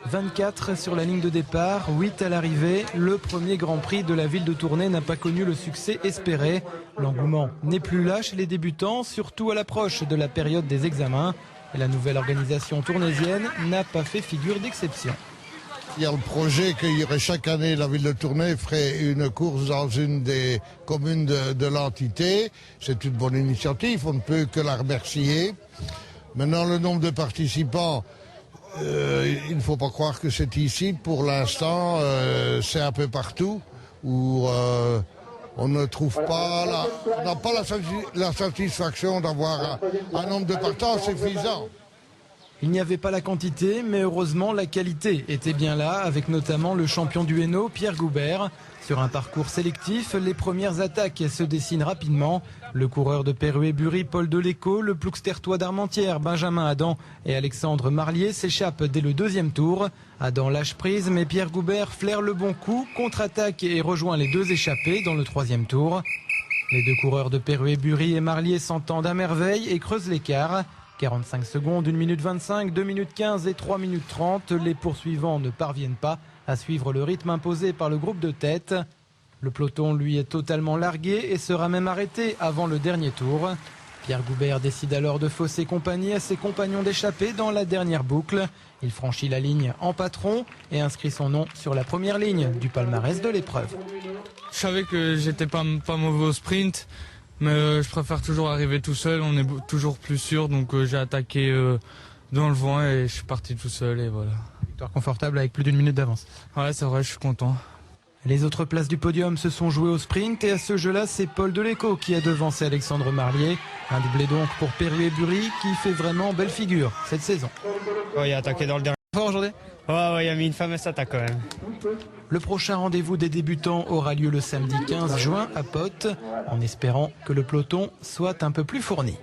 24 sur la ligne de départ, 8 à l'arrivée. Le premier Grand Prix de la ville de Tournai n'a pas connu le succès espéré. L'engouement n'est plus là chez les débutants, surtout à l'approche de la période des examens. Et la nouvelle organisation tournaisienne n'a pas fait figure d'exception. Il y a le projet qu'il y aurait chaque année, la ville de Tournai ferait une course dans une des communes de l'entité. C'est une bonne initiative, on ne peut que la remercier. Maintenant, le nombre de participants, il ne faut pas croire que c'est ici. Pour l'instant, c'est un peu partout où on ne trouve pas, on n'a pas la satisfaction d'avoir un nombre de partants suffisant. Il n'y avait pas la quantité, mais heureusement la qualité était bien là, avec notamment le champion du Hainaut, Pierre Goubert. Sur un parcours sélectif, les premières attaques se dessinent rapidement. Le coureur de Perruet-Bury, Paul Deléco, le plouxtertois d'Armentières, Benjamin Adam et Alexandre Marlier s'échappent dès le deuxième tour. Adam lâche prise, mais Pierre Goubert flaire le bon coup, contre-attaque et rejoint les deux échappés dans le troisième tour. Les deux coureurs de Perruet-Bury et Marlier s'entendent à merveille et creusent l'écart. 45 secondes, 1 minute 25, 2 minutes 15 et 3 minutes 30. Les poursuivants ne parviennent pas à suivre le rythme imposé par le groupe de tête. Le peloton, lui, est totalement largué et sera même arrêté avant le dernier tour. Pierre Goubert décide alors de fausser compagnie à ses compagnons d'échappée dans la dernière boucle. Il franchit la ligne en patron et inscrit son nom sur la première ligne du palmarès de l'épreuve. Je savais que j'étais pas mauvais au sprint. Mais je préfère toujours arriver tout seul, on est toujours plus sûr, donc j'ai attaqué dans le vent et je suis parti tout seul et voilà. Victoire confortable avec plus d'1 minute d'avance. Ouais, c'est vrai, je suis content. Les autres places du podium se sont jouées au sprint et à ce jeu-là, c'est Paul Deléco qui a devancé Alexandre Marlier. Un doublé donc pour Perruet-Bury qui fait vraiment belle figure cette saison. Ouais, il a attaqué dans le dernier. Fort aujourd'hui ? Ouais, il a mis une fameuse attaque quand même. Le prochain rendez-vous des débutants aura lieu le samedi 15 juin à Potte, en espérant que le peloton soit un peu plus fourni.